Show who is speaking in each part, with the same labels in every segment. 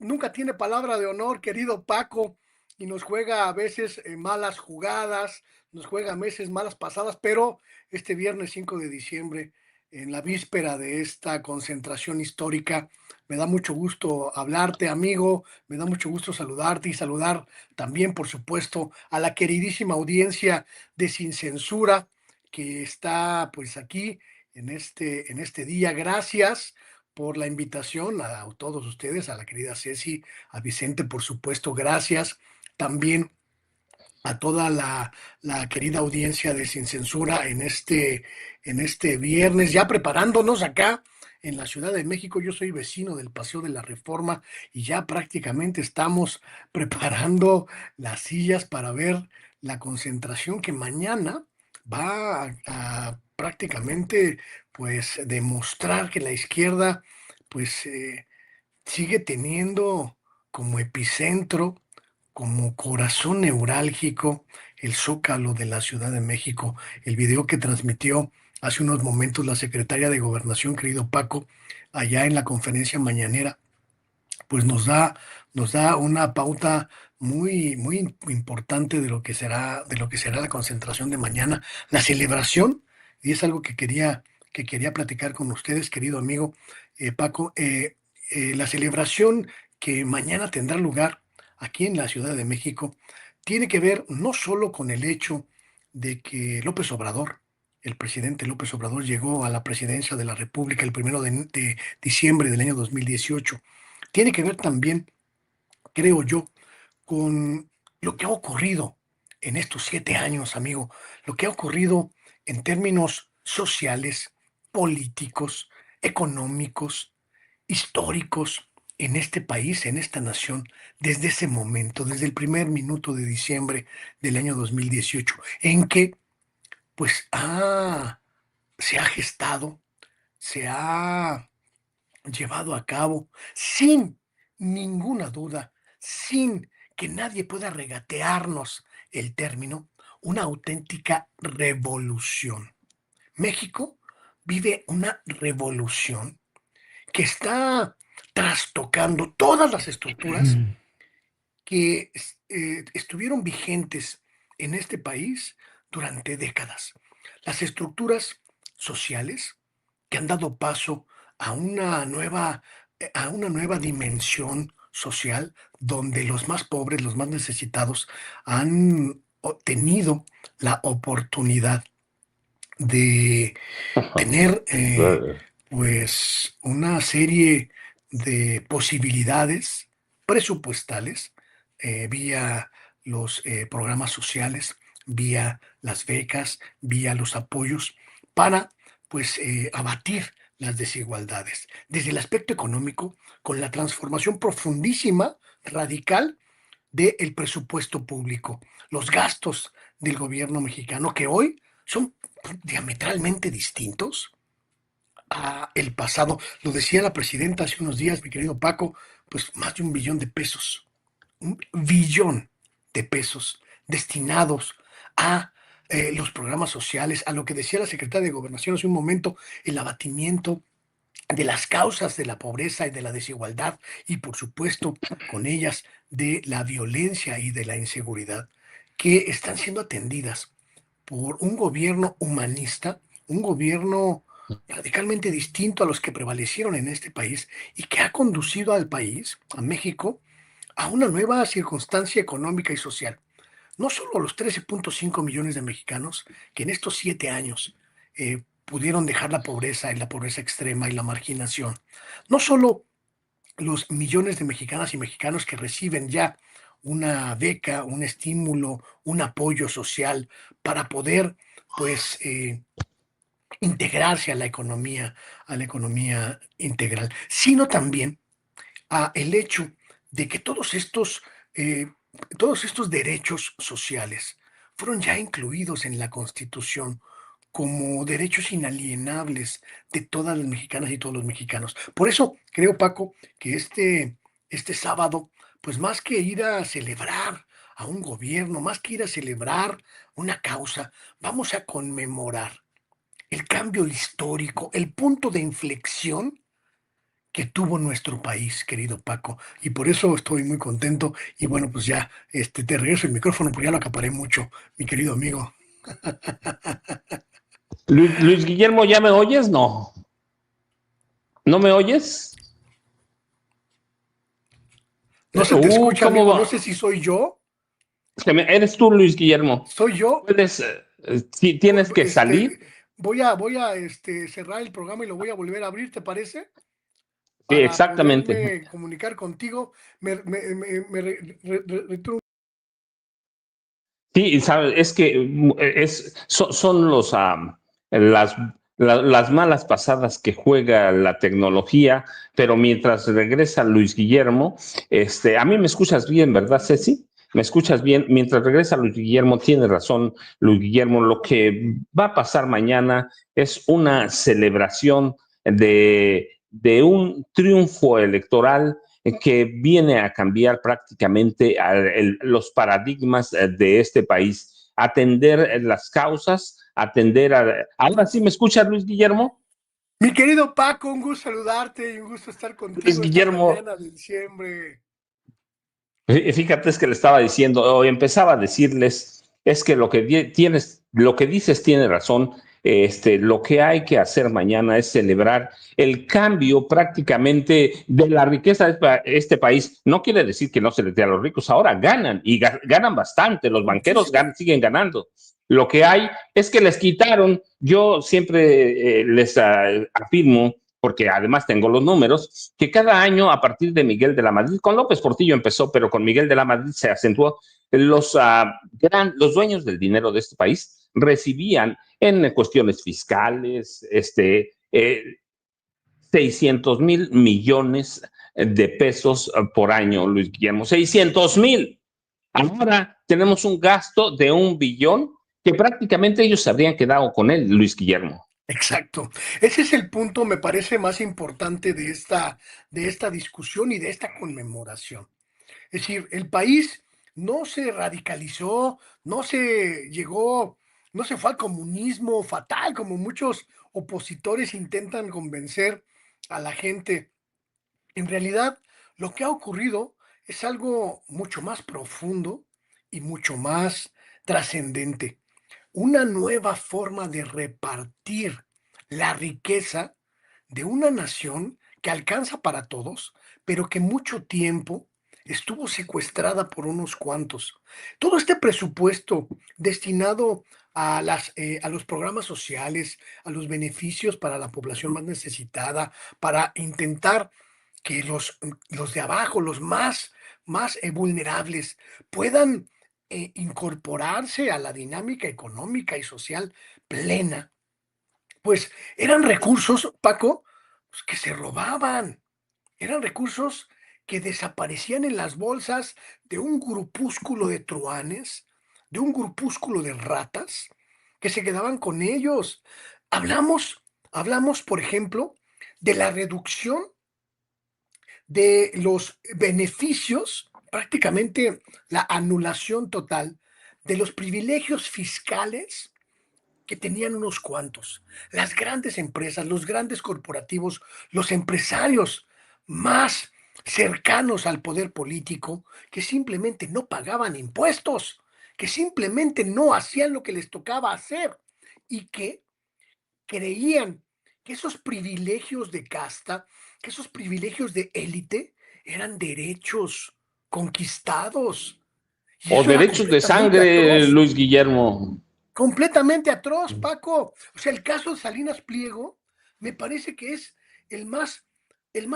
Speaker 1: nunca tiene palabra de honor, querido Paco, y nos juega a veces malas jugadas, nos juega a veces malas pasadas, pero este viernes 5 de diciembre, en la víspera de esta concentración histórica, me da mucho gusto hablarte, amigo, me da mucho gusto saludarte y saludar también, por supuesto, a la queridísima audiencia de Sin Censura que está pues aquí en este día. Gracias por la invitación a todos ustedes, a la querida Ceci, a Vicente, por supuesto, gracias. También a toda la querida audiencia de Sin Censura en este viernes, ya preparándonos acá en la Ciudad de México. Yo soy vecino del Paseo de la Reforma y ya prácticamente estamos preparando las sillas para ver la concentración que mañana va a prácticamente pues demostrar que la izquierda pues sigue teniendo como epicentro, como corazón neurálgico, el Zócalo de la Ciudad de México. El video que transmitió hace unos momentos la secretaria de Gobernación, querido Paco, allá en la conferencia mañanera, pues nos da una pauta muy, muy importante de lo que será la concentración de mañana, la celebración, y es algo que quería platicar con ustedes, querido amigo Paco, la celebración que mañana tendrá lugar aquí en la Ciudad de México tiene que ver no solo con el hecho de que López Obrador, el presidente López Obrador, llegó a la presidencia de la República el 1 de diciembre del año 2018. Tiene que ver también, creo yo, con lo que ha ocurrido en estos 7 años, amigo, lo que ha ocurrido en términos sociales, políticos, económicos, históricos en este país, en esta nación, desde ese momento, desde el primer minuto de diciembre del año 2018, en que pues se ha gestado, se ha llevado a cabo sin ninguna duda, sin que nadie pueda regatearnos el término, una auténtica revolución. México vive una revolución que está trastocando todas las estructuras que estuvieron vigentes en este país durante décadas. Las estructuras sociales que han dado paso a una nueva dimensión social donde los más pobres, los más necesitados, han tenido la oportunidad de tener pues una serie de posibilidades presupuestales vía los programas sociales, vía las becas, vía los apoyos para pues abatir las desigualdades. Desde el aspecto económico, con la transformación profundísima, radical del presupuesto público, los gastos del gobierno mexicano que hoy son diametralmente distintos a el pasado. Lo decía la presidenta hace unos días, mi querido Paco, pues más de 1 billón de pesos, 1 billón de pesos destinados a los programas sociales, a lo que decía la secretaria de Gobernación hace un momento, el abatimiento de las causas de la pobreza y de la desigualdad y por supuesto con ellas de la violencia y de la inseguridad que están siendo atendidas por un gobierno humanista, un gobierno radicalmente distinto a los que prevalecieron en este país y que ha conducido al país, a México, a una nueva circunstancia económica y social. No solo los 13.5 millones de mexicanos que en estos 7 años pudieron dejar la pobreza y la pobreza extrema y la marginación, no solo los millones de mexicanas y mexicanos que reciben ya una beca, un estímulo, un apoyo social para poder, pues, integrarse a la economía integral, sino también a el hecho de que todos estos derechos sociales fueron ya incluidos en la Constitución como derechos inalienables de todas las mexicanas y todos los mexicanos. Por eso creo, Paco, que este sábado, pues más que ir a celebrar a un gobierno, más que ir a celebrar una causa, vamos a conmemorar el cambio histórico, el punto de inflexión que tuvo nuestro país, querido Paco. Y por eso estoy muy contento. Y bueno, pues ya te regreso el micrófono porque ya lo acaparé mucho, mi querido amigo.
Speaker 2: Luis Guillermo, ¿ya me oyes? No. ¿No me oyes?
Speaker 1: No se te escucha,
Speaker 2: ¿Cómo
Speaker 1: amigo. No sé
Speaker 2: va?
Speaker 1: si soy yo.
Speaker 2: Eres tú, Luis Guillermo.
Speaker 1: ¿Soy yo?
Speaker 2: Puedes, sí, tienes que
Speaker 1: Este,
Speaker 2: salir.
Speaker 1: voy a cerrar el programa y lo voy a volver a abrir, ¿te parece?
Speaker 2: Sí,
Speaker 1: Para
Speaker 2: exactamente.
Speaker 1: poderme comunicar contigo. Returno.
Speaker 2: Sí, sabes, es que son las, las malas pasadas que juega la tecnología, pero mientras regresa Luis Guillermo, a mí me escuchas bien, ¿verdad, Ceci? ¿Me escuchas bien? Mientras regresa Luis Guillermo, tiene razón Luis Guillermo, lo que va a pasar mañana es una celebración de un triunfo electoral que viene a cambiar prácticamente los paradigmas de este país, atender las causas, atender a... Ahora sí me escucha Luis Guillermo.
Speaker 1: Mi querido Paco, un gusto saludarte y un gusto estar
Speaker 2: Luis
Speaker 1: contigo esta
Speaker 2: Guillermo,
Speaker 1: mañana de diciembre.
Speaker 2: fíjate, es que le estaba diciendo, o empezaba a decirles, es que lo que dices tiene razón. Lo que hay que hacer mañana es celebrar el cambio prácticamente de la riqueza de este país. No quiere decir que no se les dé a los ricos, ahora ganan y ganan bastante, los banqueros
Speaker 1: Muchísimo.
Speaker 2: siguen ganando. Lo que hay es que les quitaron, yo siempre les afirmo, porque además tengo los números, que cada año a partir de Miguel de la Madrid, con López Portillo empezó, pero con Miguel de la Madrid se acentuó, los dueños del dinero de este país recibían en cuestiones fiscales, 600,000 millones de pesos por año, Luis Guillermo, 600,000. Ahora tenemos un gasto de 1 billón que prácticamente ellos se habrían quedado con él, Luis Guillermo.
Speaker 1: Exacto. Ese es el punto, me parece, más importante de esta discusión y de esta conmemoración. Es decir, el país no se radicalizó, no se fue al comunismo fatal, como muchos opositores intentan convencer a la gente. En realidad, lo que ha ocurrido es algo mucho más profundo y mucho más trascendente. Una nueva forma de repartir la riqueza de una nación que alcanza para todos, pero que mucho tiempo estuvo secuestrada por unos cuantos. Todo este presupuesto destinado a los programas sociales, a los beneficios para la población más necesitada, para intentar que los de abajo, los más vulnerables, puedan incorporarse a la dinámica económica y social plena, pues eran recursos, Paco, pues, que se robaban, eran recursos que desaparecían en las bolsas de un grupúsculo de truanes, de un grupúsculo de ratas, que se quedaban con ellos. Hablamos, por ejemplo, de la reducción de los beneficios, prácticamente la anulación total de los privilegios fiscales que tenían unos cuantos. Las grandes empresas, los grandes corporativos, los empresarios más cercanos al poder político, que simplemente no pagaban impuestos, que simplemente no hacían lo que les tocaba hacer y que creían que esos privilegios de casta, que esos privilegios de élite eran derechos conquistados. Y
Speaker 2: O
Speaker 1: eso era
Speaker 2: derechos de
Speaker 1: completamente
Speaker 2: sangre,
Speaker 1: atroz.
Speaker 2: Luis Guillermo.
Speaker 1: Completamente atroz, Paco. O sea, el caso de Salinas Pliego me parece que es el más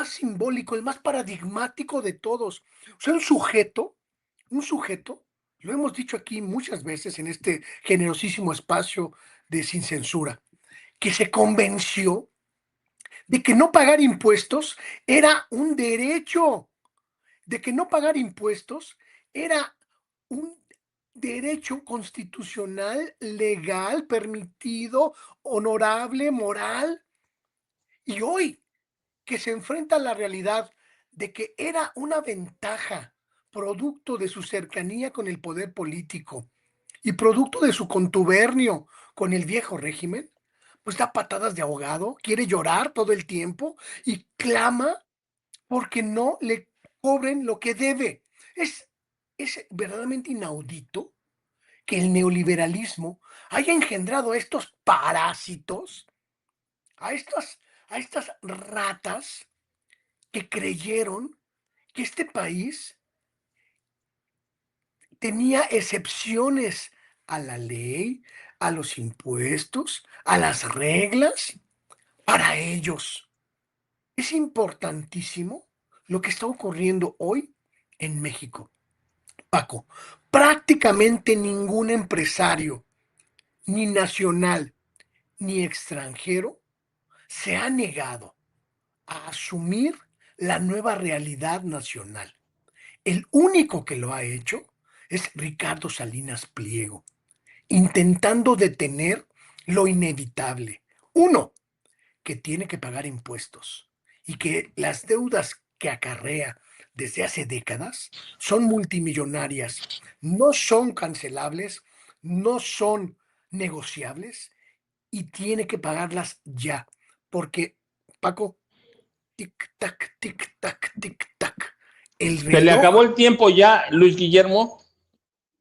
Speaker 1: simbólico, el más paradigmático de todos. O sea, un sujeto, lo hemos dicho aquí muchas veces en este generosísimo espacio de Sin Censura, que se convenció de que no pagar impuestos era un derecho, de que no pagar impuestos era un derecho constitucional, legal, permitido, honorable, moral. Y hoy que se enfrenta a la realidad de que era una ventaja, producto de su cercanía con el poder político y producto de su contubernio con el viejo régimen, pues da patadas de ahogado, quiere llorar todo el tiempo y clama porque no le cobren lo que debe. Es, es verdaderamente inaudito que el neoliberalismo haya engendrado a estos parásitos, a estas ratas que creyeron que este país tenía excepciones a la ley, a los impuestos, a las reglas para ellos. Es importantísimo lo que está ocurriendo hoy en México. Paco, prácticamente ningún empresario, ni nacional ni extranjero, se ha negado a asumir la nueva realidad nacional. El único que lo ha hecho es Ricardo Salinas Pliego, intentando detener lo inevitable. Uno, que tiene que pagar impuestos y que las deudas que acarrea desde hace décadas son multimillonarias, no son cancelables, no son negociables y tiene que pagarlas ya, porque, Paco, tic-tac, tic-tac, tic-tac, el
Speaker 2: Se le
Speaker 1: reloj
Speaker 2: acabó el tiempo ya, Luis Guillermo.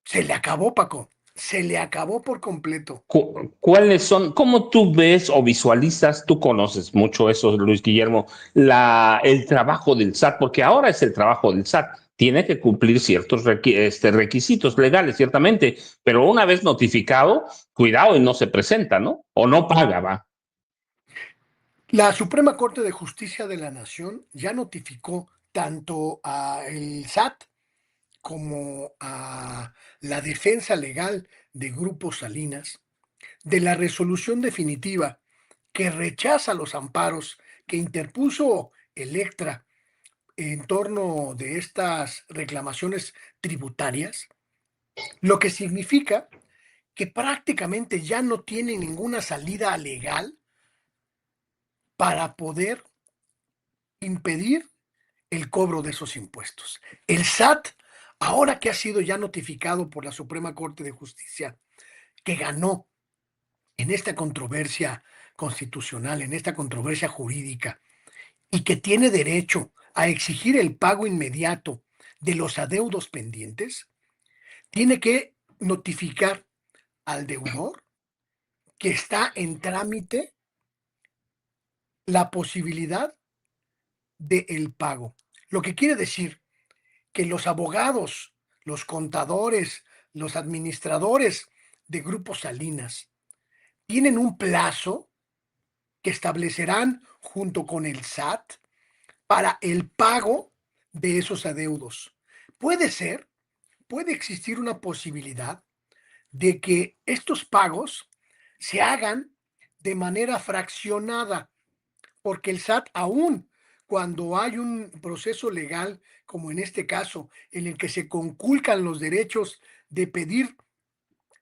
Speaker 1: se le acabó, Paco, se le acabó por completo.
Speaker 2: ¿Cuáles son, cómo tú ves o visualizas, tú conoces mucho eso, Luis Guillermo, el trabajo del SAT, porque ahora es el trabajo del SAT, tiene que cumplir ciertos requisitos legales, ciertamente, pero una vez notificado, cuidado y no se presenta, ¿no? O no paga, va.
Speaker 1: La Suprema Corte de Justicia de la Nación ya notificó tanto al SAT como a la defensa legal de Grupo Salinas de la resolución definitiva que rechaza los amparos que interpuso Electra en torno de estas reclamaciones tributarias, lo que significa que prácticamente ya no tiene ninguna salida legal para poder impedir el cobro de esos impuestos. El SAT, ahora que ha sido ya notificado por la Suprema Corte de Justicia, que ganó en esta controversia constitucional, en esta controversia jurídica, y que tiene derecho a exigir el pago inmediato de los adeudos pendientes, tiene que notificar al deudor que está en trámite la posibilidad del pago. Lo que quiere decir que los abogados, los contadores, los administradores de Grupo Salinas tienen un plazo que establecerán junto con el SAT para el pago de esos adeudos. Puede ser, puede existir una posibilidad de que estos pagos se hagan de manera fraccionada, porque el SAT aún cuando hay un proceso legal, como en este caso, en el que se conculcan los derechos de pedir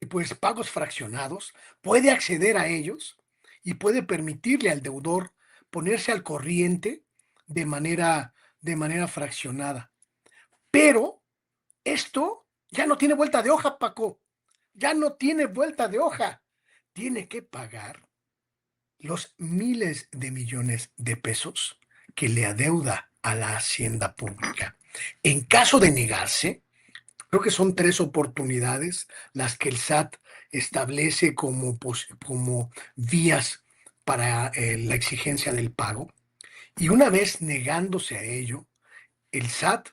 Speaker 1: pues pagos fraccionados, puede acceder a ellos y puede permitirle al deudor ponerse al corriente de manera fraccionada. Pero esto ya no tiene vuelta de hoja, Paco. Ya no tiene vuelta de hoja. Tiene que pagar los miles de millones de pesos que le adeuda a la hacienda pública. En caso de negarse, creo que son tres oportunidades las que el SAT establece como vías para la exigencia del pago. Y una vez negándose a ello, el SAT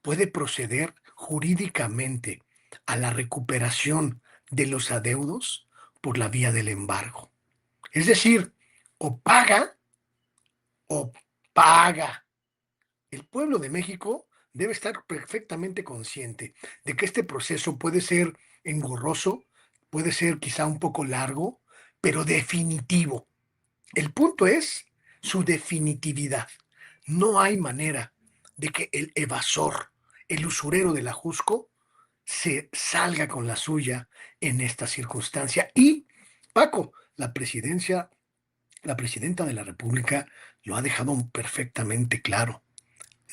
Speaker 1: puede proceder jurídicamente a la recuperación de los adeudos por la vía del embargo. Es decir, o paga o paga. El pueblo de México debe estar perfectamente consciente de que este proceso puede ser engorroso, puede ser quizá un poco largo, pero definitivo. El punto es su definitividad. No hay manera de que el evasor, el usurero de la Jusco, se salga con la suya en esta circunstancia. Y, Paco, la presidenta de la República lo ha dejado perfectamente claro.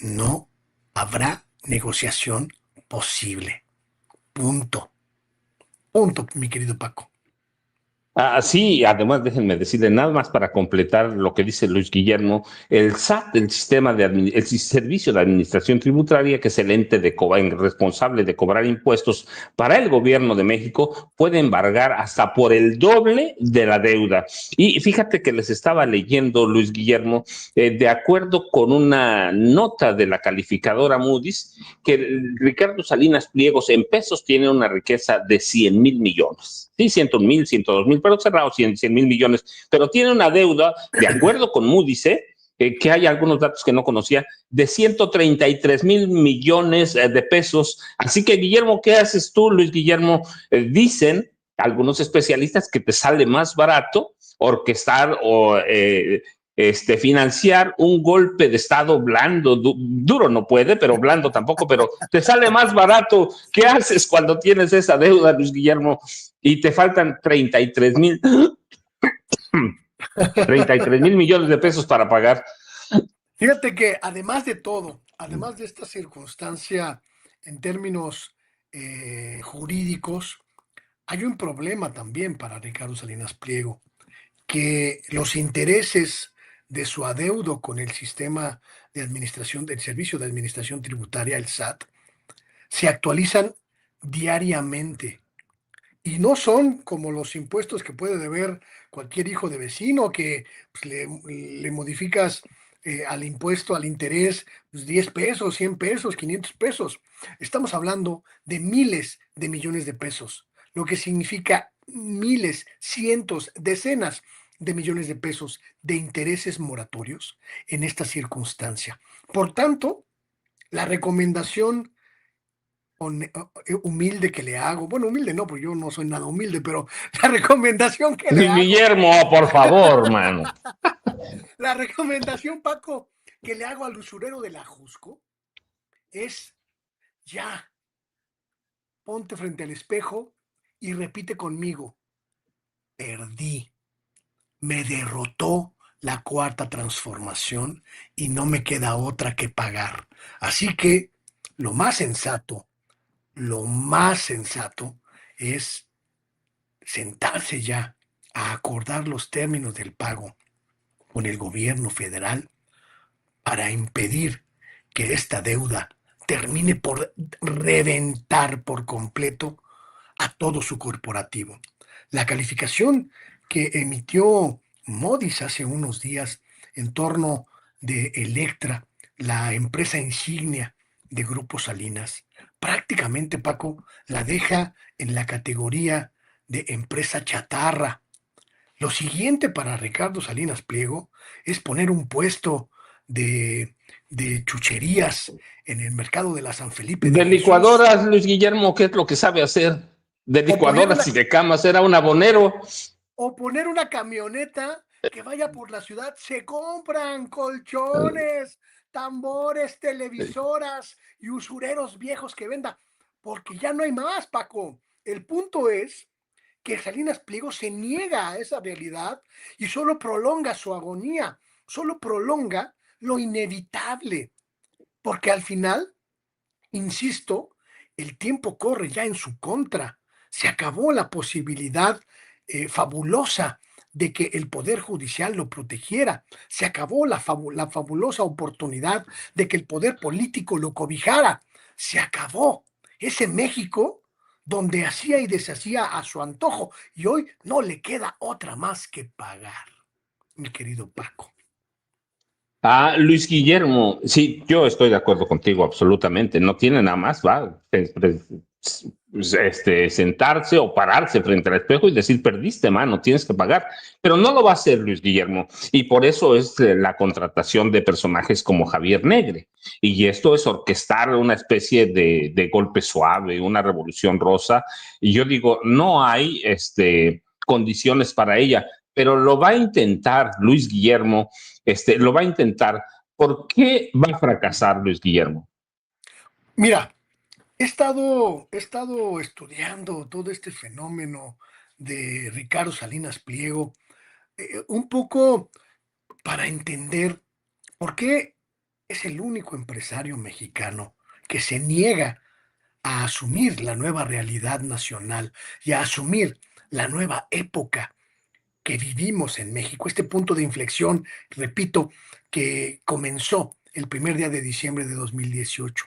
Speaker 1: No habrá negociación posible. Punto. Punto, mi querido Paco.
Speaker 2: Sí, además déjenme decirle nada más para completar lo que dice Luis Guillermo, el SAT, el Servicio de Administración Tributaria, que es el ente responsable de cobrar impuestos para el gobierno de México, puede embargar hasta por el doble de la deuda. Y fíjate que les estaba leyendo, Luis Guillermo, de acuerdo con una nota de la calificadora Moody's, que Ricardo Salinas Pliegos en pesos tiene una riqueza de 100,000 millones. Sí, 100,000, 102,000, pero cerrado 100,000 millones. Pero tiene una deuda, de acuerdo con Moody's, que hay algunos datos que no conocía, de 133,000 millones de pesos. Así que, Guillermo, ¿qué haces tú, Luis Guillermo? Dicen algunos especialistas que te sale más barato orquestar o financiar un golpe de Estado blando, duro no puede, pero blando tampoco, pero te sale más barato. ¿Qué haces cuando tienes esa deuda, Luis Guillermo, y te faltan 33,000 millones de pesos para pagar?
Speaker 1: Fíjate que además de todo, además de esta circunstancia en términos jurídicos, hay un problema también para Ricardo Salinas Pliego, que los intereses de su adeudo con el sistema de administración del Servicio de Administración Tributaria, el SAT, se actualizan diariamente y no son como los impuestos que puede deber cualquier hijo de vecino que pues, le modificas al impuesto, al interés, pues, 10 pesos, 100 pesos, 500 pesos. Estamos hablando de miles de millones de pesos, lo que significa miles, cientos, decenas de millones de pesos de intereses moratorios en esta circunstancia. Por tanto, la recomendación humilde que le hago, bueno, humilde no, porque yo no soy nada humilde, pero la recomendación que le
Speaker 2: Luis
Speaker 1: hago,
Speaker 2: Guillermo, por favor, mano.
Speaker 1: la recomendación, Paco, que le hago al usurero de la Jusco es ya, ponte frente al espejo y repite conmigo, perdí, me derrotó la cuarta transformación y no me queda otra que pagar. Así que lo más sensato es sentarse ya a acordar los términos del pago con el gobierno federal para impedir que esta deuda termine por reventar por completo a todo su corporativo. La calificación que emitió Modis hace unos días en torno de Electra, la empresa insignia de Grupo Salinas, prácticamente, Paco, la deja en la categoría de empresa chatarra. Lo siguiente para Ricardo Salinas Pliego es poner un puesto de chucherías en el mercado de la San Felipe de
Speaker 2: De
Speaker 1: Jesús
Speaker 2: licuadoras, Luis Guillermo, ¿qué es lo que sabe hacer? De
Speaker 1: o poner
Speaker 2: licuadoras
Speaker 1: una,
Speaker 2: y de camas, era un abonero.
Speaker 1: o poner una camioneta que vaya por la ciudad. Se compran colchones, tambores, televisoras y usureros viejos que venda, porque ya no hay más, Paco. El punto es que Salinas Pliego se niega a esa realidad y solo prolonga su agonía, solo prolonga lo inevitable, porque al final, insisto, el tiempo corre ya en su contra. Se acabó la posibilidad fabulosa de que el Poder Judicial lo protegiera. Se acabó la fabulosa oportunidad de que el poder político lo cobijara. Se acabó ese México donde hacía y deshacía a su antojo. Y hoy no le queda otra más que pagar, mi querido Paco.
Speaker 2: Luis Guillermo, sí, yo estoy de acuerdo contigo absolutamente. No tiene nada más, va, sentarse o pararse frente al espejo y decir, perdiste, mano, tienes que pagar. Pero no lo va a hacer Luis Guillermo. Y por eso es la contratación de personajes como Javier Negre. Y esto es orquestar una especie de golpe suave, una revolución rosa. Y yo digo, no hay condiciones para ella, pero lo va a intentar Luis Guillermo, lo va a intentar. ¿Por qué va a fracasar Luis Guillermo?
Speaker 1: Mira, he estado estudiando todo este fenómeno de Ricardo Salinas Pliego, un poco para entender por qué es el único empresario mexicano que se niega a asumir la nueva realidad nacional y a asumir la nueva época que vivimos en México, este punto de inflexión, repito, que comenzó el primer día de diciembre de 2018.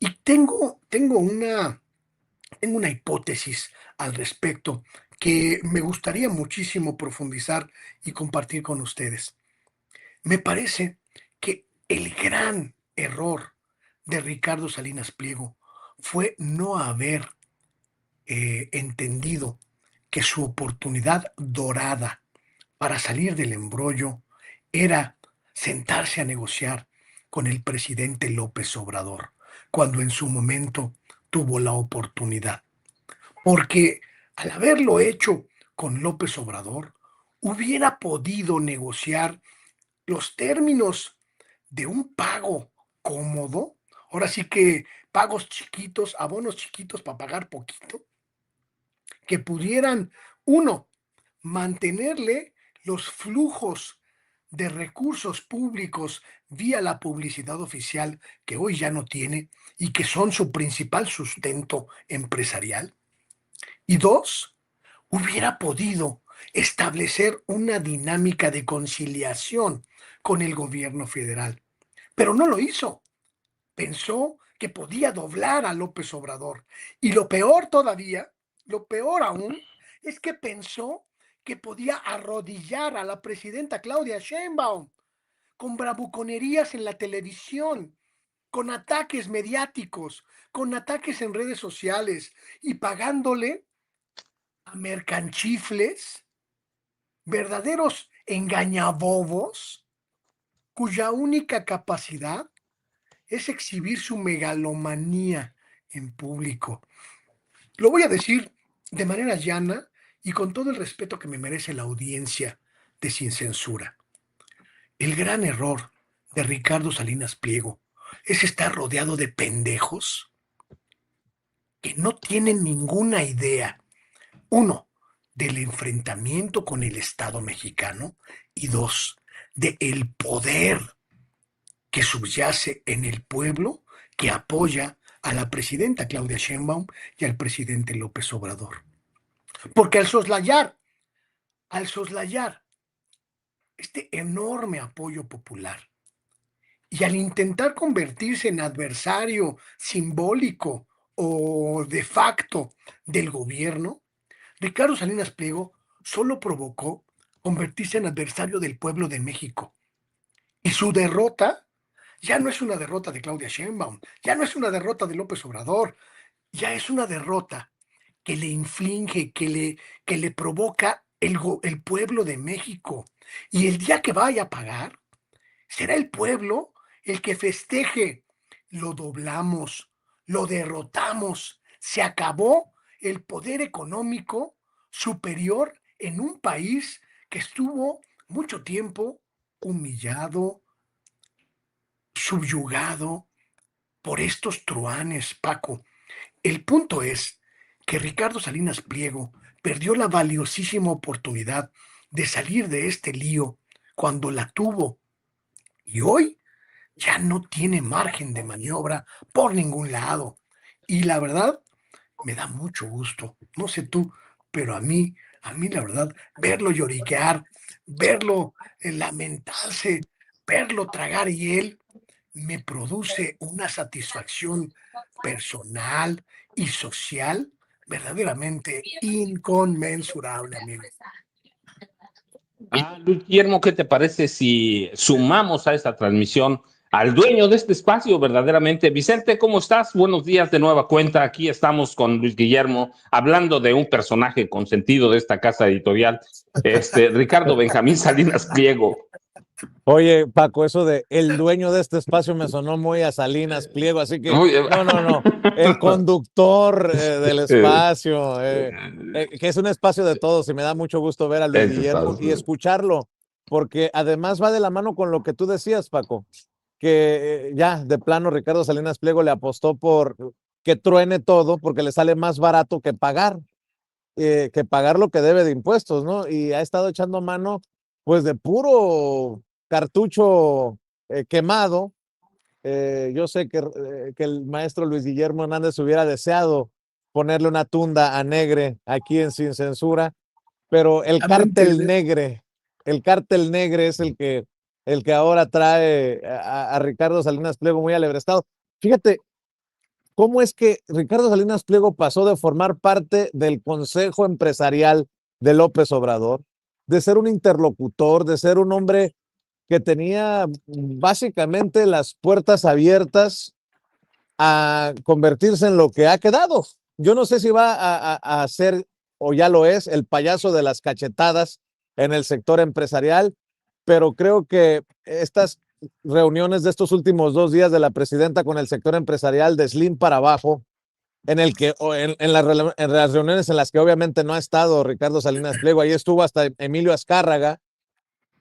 Speaker 1: Y tengo una hipótesis al respecto que me gustaría muchísimo profundizar y compartir con ustedes. Me parece que el gran error de Ricardo Salinas Pliego fue no haber entendido que su oportunidad dorada para salir del embrollo era sentarse a negociar con el presidente López Obrador, cuando en su momento tuvo la oportunidad. Porque al haberlo hecho con López Obrador, hubiera podido negociar los términos de un pago cómodo, ahora sí que pagos chiquitos, abonos chiquitos para pagar poquito, que pudieran, uno, mantenerle los flujos de recursos públicos vía la publicidad oficial que hoy ya no tiene y que son su principal sustento empresarial. Y dos, hubiera podido establecer una dinámica de conciliación con el gobierno federal, pero no lo hizo. Pensó que podía doblar a López Obrador. Y lo peor todavía, lo peor aún, es que pensó que podía arrodillar a la presidenta Claudia Sheinbaum con bravuconerías en la televisión, con ataques mediáticos, con ataques en redes sociales y pagándole a mercanchifles, verdaderos engañabobos, cuya única capacidad es exhibir su megalomanía en público. Lo voy a decir de manera llana y con todo el respeto que me merece la audiencia de Sin Censura. El gran error de Ricardo Salinas Pliego es estar rodeado de pendejos que no tienen ninguna idea, uno, del enfrentamiento con el Estado mexicano y dos, de el poder que subyace en el pueblo que apoya a la presidenta Claudia Sheinbaum y al presidente López Obrador. Porque al soslayar este enorme apoyo popular y al intentar convertirse en adversario simbólico o de facto del gobierno, Ricardo Salinas Pliego solo provocó convertirse en adversario del pueblo de México. Y su derrota ya no es una derrota de Claudia Sheinbaum, ya no es una derrota de López Obrador, ya es una derrota que le inflige, que le provoca el pueblo de México. Y el día que vaya a pagar, será el pueblo el que festeje. Lo doblamos, lo derrotamos, se acabó el poder económico superior en un país que estuvo mucho tiempo humillado, subyugado por estos truanes, Paco. El punto es que Ricardo Salinas Pliego perdió la valiosísima oportunidad de salir de este lío cuando la tuvo y hoy ya no tiene margen de maniobra por ningún lado. Y la verdad, me da mucho gusto, no sé tú, pero a mí la verdad, verlo lloriquear, verlo lamentarse, verlo tragar hiel, me produce una satisfacción personal y social verdaderamente inconmensurable, amigo.
Speaker 2: Luis Guillermo, ¿qué te parece si sumamos a esta transmisión al dueño de este espacio verdaderamente? Vicente, ¿cómo estás? Buenos días de nueva cuenta. Aquí estamos con Luis Guillermo hablando de un personaje consentido de esta casa editorial, Ricardo Benjamín Salinas Pliego.
Speaker 3: Oye, Paco, eso de el dueño de este espacio me sonó muy a Salinas Pliego, así que no. El conductor del espacio, que es un espacio de todos y me da mucho gusto ver a Luis Guillermo y escucharlo, porque además va de la mano con lo que tú decías, Paco, que ya de plano Ricardo Salinas Pliego le apostó por que truene todo porque le sale más barato que pagar lo que debe de impuestos, ¿no? Y ha estado echando mano, pues, de puro cartucho quemado. Yo sé que el maestro Luis Guillermo Hernández hubiera deseado ponerle una tunda a Negre aquí en Sin Censura, pero
Speaker 1: Exactamente.
Speaker 3: el cártel negre es el que ahora trae a Ricardo Salinas Pliego muy alebrestado. Fíjate, ¿cómo es que Ricardo Salinas Pliego pasó de formar parte del consejo empresarial de López Obrador, de ser un interlocutor, de ser un hombre que tenía básicamente las puertas abiertas a convertirse en lo que ha quedado? Yo no sé si va a ser, o ya lo es, el payaso de las cachetadas en el sector empresarial, pero creo que estas reuniones de estos últimos 2 días de la presidenta con el sector empresarial de Slim para abajo, en el que, o en las reuniones en las que obviamente no ha estado Ricardo Salinas Pliego, ahí estuvo hasta Emilio Azcárraga,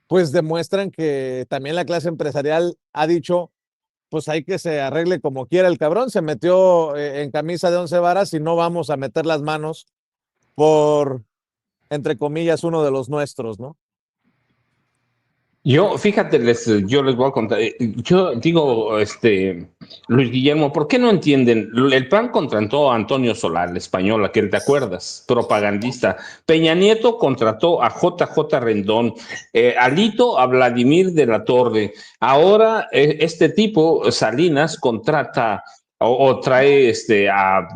Speaker 3: pues demuestran que también la clase empresarial ha dicho, pues hay que se arregle como quiera el cabrón, se metió en camisa de 11 varas y no vamos a meter las manos por, entre comillas, uno de los nuestros, ¿no?
Speaker 2: Yo, fíjate, yo les voy a contar. Yo digo, Luis Guillermo, ¿por qué no entienden? El PAN contrató a Antonio Solar, el español, aquel, ¿te acuerdas? Propagandista. Peña Nieto contrató a JJ Rendón, Alito a Vladimir de la Torre. Ahora, este tipo, Salinas, contrata o trae a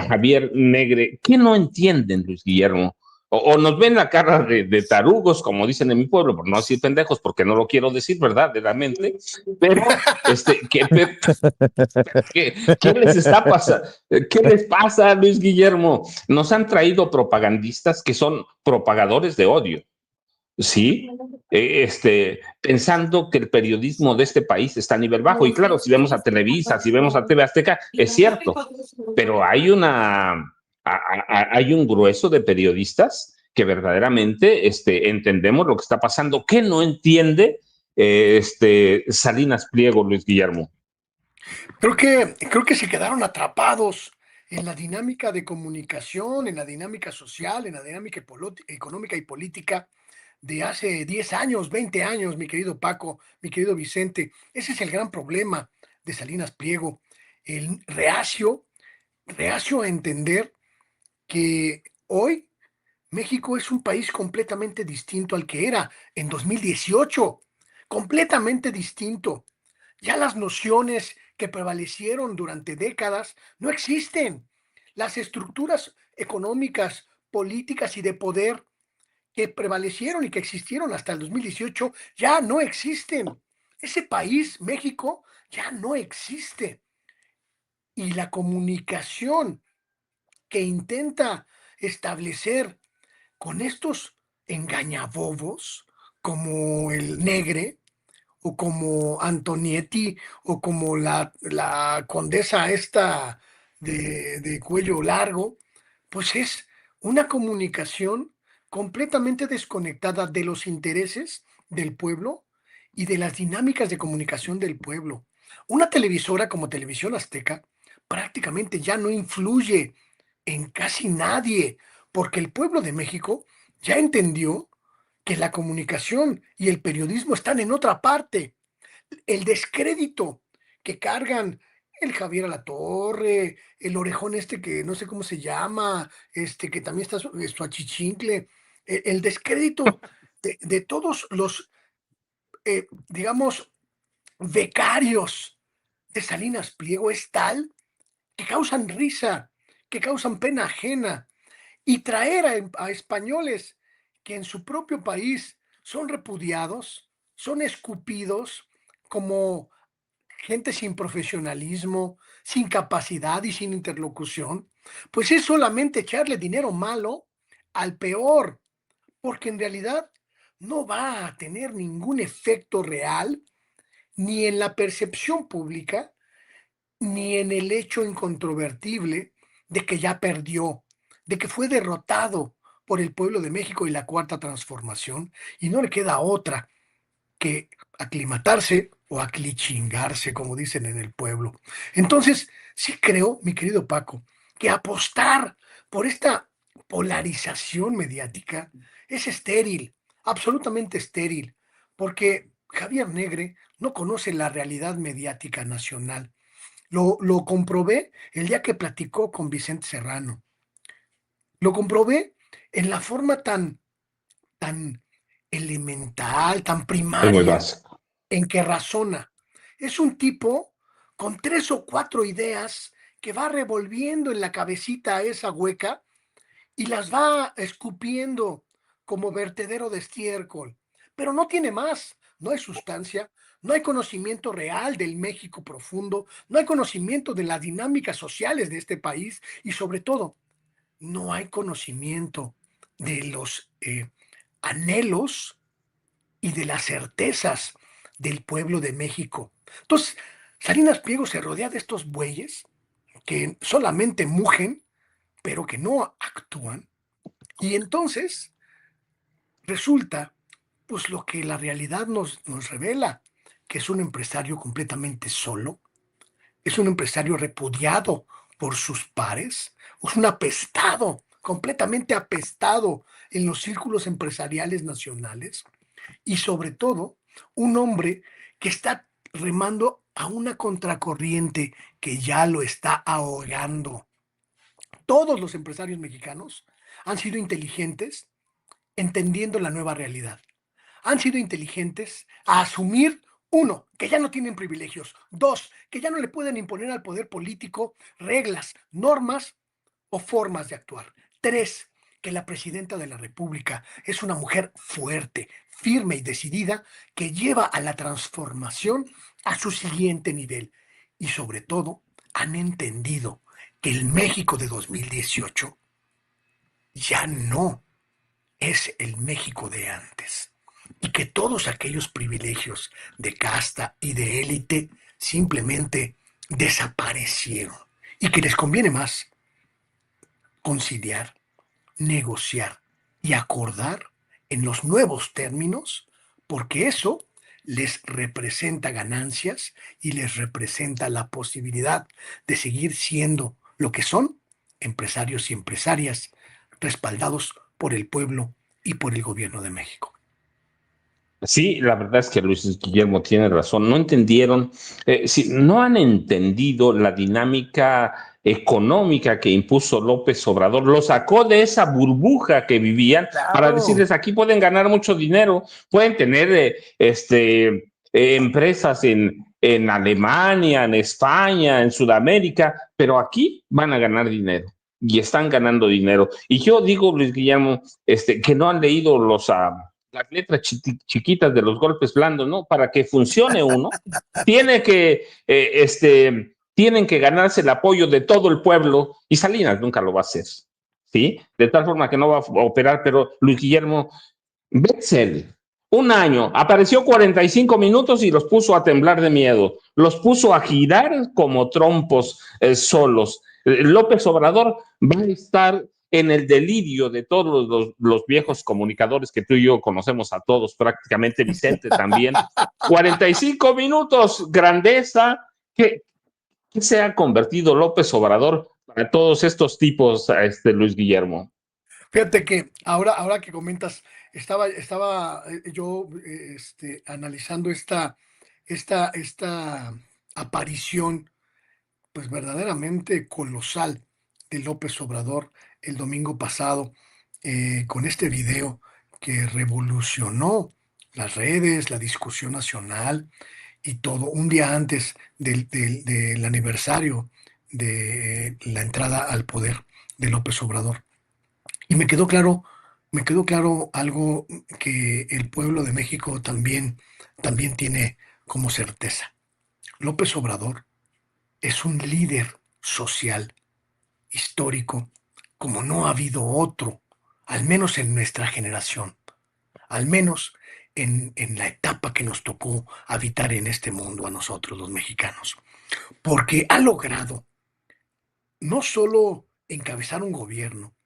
Speaker 2: Javier Negre. ¿Qué no entienden, Luis Guillermo? O nos ven la cara de tarugos, como dicen en mi pueblo, por no decir pendejos, porque no lo quiero decir verdaderamente, pero ¿qué les está pasando? ¿Qué les pasa, Luis Guillermo? Nos han traído propagandistas que son propagadores de odio, ¿sí? Pensando que el periodismo de este país está a nivel bajo. Y claro, si vemos a Televisa, si vemos a TV Azteca, es cierto, pero hay un grueso de periodistas que verdaderamente entendemos lo que está pasando. ¿Qué no entiende Salinas Pliego, Luis Guillermo?
Speaker 1: Creo que se quedaron atrapados en la dinámica de comunicación, en la dinámica social, en la dinámica económica y política de hace 10 años, 20 años, mi querido Paco, mi querido Vicente. Ese es el gran problema de Salinas Pliego, el reacio a entender que hoy México es un país completamente distinto al que era en 2018, completamente distinto. Ya las nociones que prevalecieron durante décadas no existen. Las estructuras económicas, políticas y de poder que prevalecieron y que existieron hasta el 2018 ya no existen. Ese país, México, ya no existe. Y la comunicación que intenta establecer con estos engañabobos como el Negre o como Antonietti o como la condesa esta de cuello largo, pues es una comunicación completamente desconectada de los intereses del pueblo y de las dinámicas de comunicación del pueblo. Una televisora como Televisión Azteca prácticamente ya no influye en casi nadie, porque el pueblo de México ya entendió que la comunicación y el periodismo están en otra parte. El descrédito que cargan el Javier Alatorre, el orejón este que no sé cómo se llama, que también está su achichincle, el descrédito de todos los, digamos, becarios de Salinas Pliego es tal que causan risa, que causan pena ajena, y traer a españoles que en su propio país son repudiados, son escupidos como gente sin profesionalismo, sin capacidad y sin interlocución, pues es solamente echarle dinero malo al peor, porque en realidad no va a tener ningún efecto real ni en la percepción pública, ni en el hecho incontrovertible de que ya perdió, de que fue derrotado por el pueblo de México y la Cuarta Transformación, y no le queda otra que aclimatarse o aclichingarse, como dicen en el pueblo. Entonces, sí creo, mi querido Paco, que apostar por esta polarización mediática es estéril, absolutamente estéril, porque Javier Negre no conoce la realidad mediática nacional. Lo comprobé el día que platicó con Vicente Serrano. Lo comprobé en la forma tan elemental, tan
Speaker 2: Es muy
Speaker 1: primaria
Speaker 2: básico.
Speaker 1: en que razona. Es un tipo con 3 o 4 ideas que va revolviendo en la cabecita esa hueca y las va escupiendo como vertedero de estiércol. Pero no tiene más, no hay sustancia, no hay conocimiento real del México profundo, no hay conocimiento de las dinámicas sociales de este país y sobre todo, no hay conocimiento de los anhelos y de las certezas del pueblo de México. Entonces, Salinas Pliego se rodea de estos bueyes que solamente mugen, pero que no actúan. Y entonces resulta, pues lo que la realidad nos revela, que es un empresario completamente solo, es un empresario repudiado por sus pares, es un apestado, completamente apestado en los círculos empresariales nacionales y sobre todo un hombre que está remando a una contracorriente que ya lo está ahogando. Todos los empresarios mexicanos han sido inteligentes entendiendo la nueva realidad. Han sido inteligentes a asumir, uno, que ya no tienen privilegios; dos, que ya no le pueden imponer al poder político reglas, normas o formas de actuar; tres, que la presidenta de la República es una mujer fuerte, firme y decidida que lleva a la transformación a su siguiente nivel. Y sobre todo, han entendido que el México de 2018 ya no es el México de antes y que todos aquellos privilegios de casta y de élite simplemente desaparecieron y que les conviene más conciliar, negociar y acordar en los nuevos términos, porque eso les representa ganancias y les representa la posibilidad de seguir siendo lo que son, empresarios y empresarias respaldados por el pueblo y por el gobierno de México.
Speaker 2: Sí, la verdad es que Luis Guillermo tiene razón. No entendieron, sí, no han entendido la dinámica económica que impuso López Obrador. Lo sacó de esa burbuja que vivían para
Speaker 1: Claro.
Speaker 2: decirles, aquí pueden ganar mucho dinero, pueden tener empresas en Alemania, en España, en Sudamérica, pero aquí van a ganar dinero. Y están ganando dinero. Y yo digo, Luis Guillermo, que no han leído las letras chiquitas de los golpes blandos, ¿no? Para que funcione uno, tiene que, tienen que ganarse el apoyo de todo el pueblo y Salinas nunca lo va a hacer, ¿sí? De tal forma que no va a operar, pero Luis Guillermo Betzel, un año, apareció 45 minutos y los puso a temblar de miedo, los puso a girar como trompos solos. López Obrador va a estar en el delirio de todos los viejos comunicadores que tú y yo conocemos a todos, prácticamente Vicente también. 45 minutos, grandeza, que se ha convertido López Obrador para todos estos tipos, Luis Guillermo.
Speaker 1: Fíjate que ahora que comentas, estaba yo analizando esta aparición pues verdaderamente colosal de López Obrador el domingo pasado, con este video que revolucionó las redes, la discusión nacional y todo, un día antes del aniversario de la entrada al poder de López Obrador. Y me quedó claro algo que el pueblo de México también tiene como certeza. López Obrador es un líder social, histórico, como no ha habido otro, al menos en nuestra generación, al menos en la etapa que nos tocó habitar en este mundo a nosotros los mexicanos, porque ha logrado no solo encabezar un gobierno,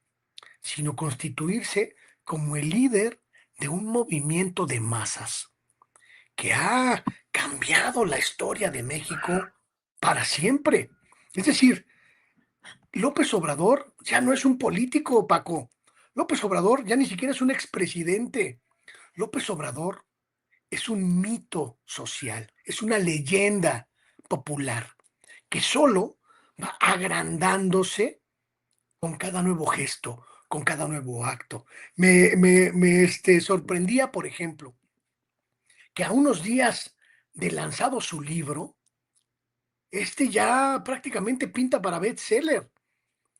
Speaker 1: sino constituirse como el líder de un movimiento de masas que ha cambiado la historia de México para siempre. Es decir, López Obrador ya no es un político, Paco. López Obrador ya ni siquiera es un expresidente. López Obrador es un mito social, es una leyenda popular que solo va agrandándose con cada nuevo gesto, con cada nuevo acto. Sorprendía, por ejemplo, que a unos días de lanzado su libro, ya prácticamente pinta para bestseller.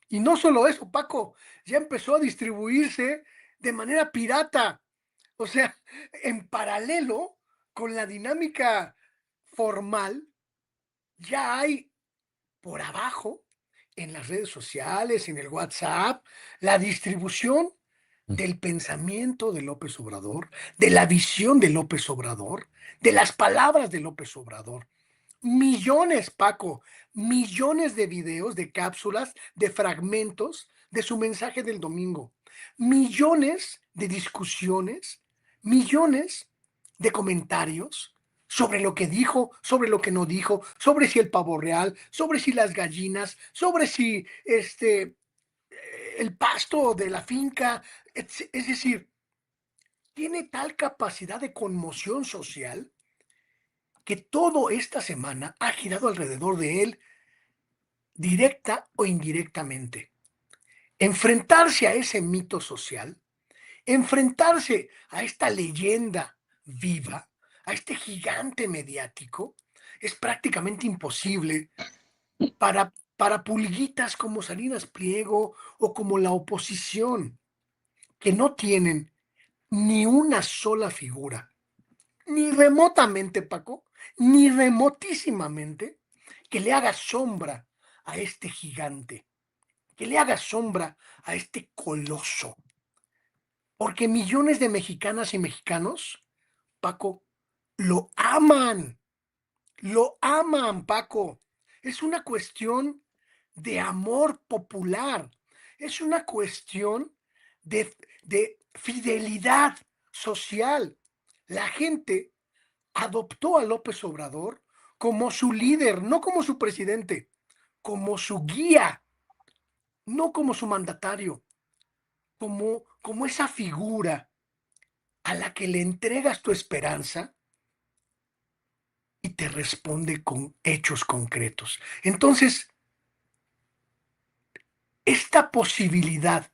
Speaker 1: Y no solo eso, Paco, ya empezó a distribuirse de manera pirata. O sea, en paralelo con la dinámica formal, ya hay por abajo, en las redes sociales, en el WhatsApp, la distribución del pensamiento de López Obrador, de la visión de López Obrador, de las palabras de López Obrador. Millones, Paco, millones de videos, de cápsulas, de fragmentos de su mensaje del domingo. Millones de discusiones, millones de comentarios sobre lo que dijo, sobre lo que no dijo, sobre si el pavo real, sobre si las gallinas, sobre si el pasto de la finca, es decir, tiene tal capacidad de conmoción social que todo esta semana ha girado alrededor de él, directa o indirectamente. Enfrentarse a ese mito social, enfrentarse a esta leyenda viva, a este gigante mediático, es prácticamente imposible para pulguitas como Salinas Pliego o como la oposición, que no tienen ni una sola figura, ni remotamente, Paco, ni remotísimamente, que le haga sombra a este gigante, que le haga sombra a este coloso. Porque millones de mexicanas y mexicanos, Paco, lo aman, Paco. Es una cuestión de amor popular, es una cuestión de fidelidad social. La gente adoptó a López Obrador como su líder, no como su presidente, como su guía, no como su mandatario, como esa figura a la que le entregas tu esperanza y te responde con hechos concretos. Entonces, esta posibilidad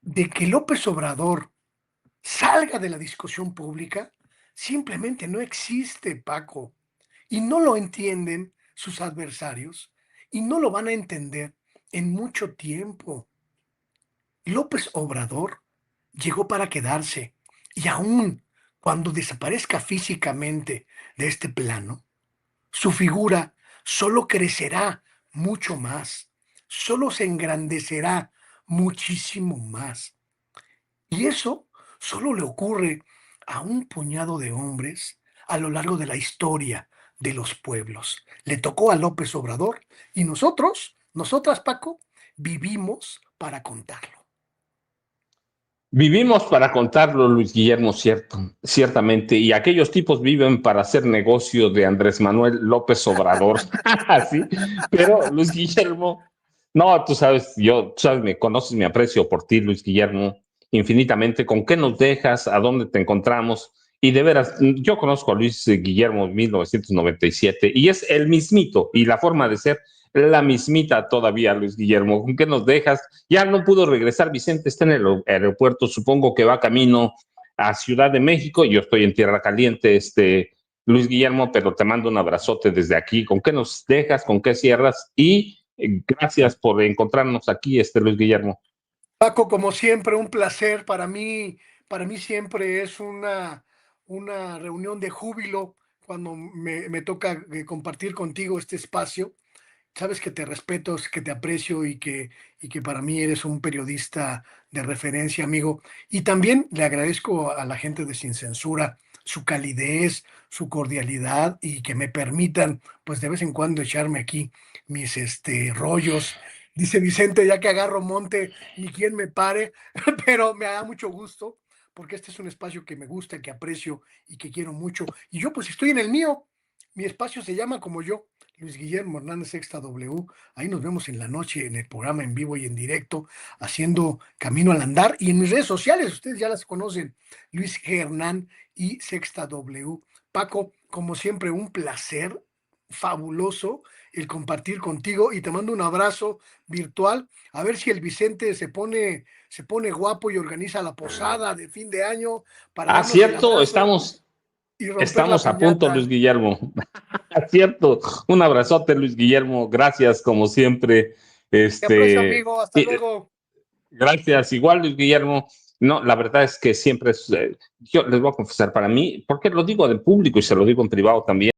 Speaker 1: de que López Obrador salga de la discusión pública simplemente no existe, Paco. Y no lo entienden sus adversarios y no lo van a entender en mucho tiempo. López Obrador llegó para quedarse y aún cuando desaparezca físicamente de este plano, su figura solo crecerá mucho más, solo se engrandecerá muchísimo más. Y eso solo le ocurre a un puñado de hombres a lo largo de la historia de los pueblos. Le tocó a López Obrador y nosotras, Paco, vivimos para contarlo.
Speaker 2: Vivimos para contarlo, Luis Guillermo, ciertamente, y aquellos tipos viven para hacer negocio de Andrés Manuel López Obrador, ¿sí? Pero Luis Guillermo, no, tú sabes, me conoces mi aprecio por ti, Luis Guillermo, infinitamente. ¿Con qué nos dejas? ¿A dónde te encontramos? Y de veras, yo conozco a Luis Guillermo en 1997 y es el mismito y la forma de ser la mismita todavía, Luis Guillermo. ¿Con qué nos dejas? Ya no pudo regresar, Vicente está en el aeropuerto, supongo que va camino a Ciudad de México. Yo estoy en Tierra Caliente, Luis Guillermo, pero te mando un abrazote desde aquí. ¿Con qué nos dejas? ¿Con qué cierras? Y gracias por encontrarnos aquí, Luis Guillermo.
Speaker 1: Paco, como siempre, un placer. Para mí siempre es una reunión de júbilo cuando me toca compartir contigo este espacio. Sabes que te respeto, que te aprecio y que para mí eres un periodista de referencia, amigo. Y también le agradezco a la gente de Sin Censura su calidez, su cordialidad y que me permitan, pues de vez en cuando echarme aquí mis rollos. Dice Vicente, ya que agarro monte, ni quien me pare, pero me da mucho gusto porque este es un espacio que me gusta, que aprecio y que quiero mucho. Y yo pues estoy en el mío. Mi espacio se llama como yo, Luis Guillermo Hernández Sexta W. Ahí nos vemos en la noche en el programa en vivo y en directo, haciendo Camino al Andar. Y en mis redes sociales, ustedes ya las conocen, Luis G. Hernán y Sexta W. Paco, como siempre, un placer fabuloso el compartir contigo y te mando un abrazo virtual. A ver si el Vicente se pone guapo y organiza la posada de fin de año para darnos el
Speaker 2: Cierto,
Speaker 1: abrazo y romper
Speaker 2: estamos
Speaker 1: la
Speaker 2: a punto,
Speaker 1: piñata.
Speaker 2: Luis Guillermo. Cierto, un abrazote, Luis Guillermo. Gracias, como siempre.
Speaker 1: Te aprecio, amigo. Hasta luego.
Speaker 2: Gracias, igual, Luis Guillermo. No, la verdad es que siempre yo les voy a confesar, para mí, porque lo digo en público y se lo digo en privado también.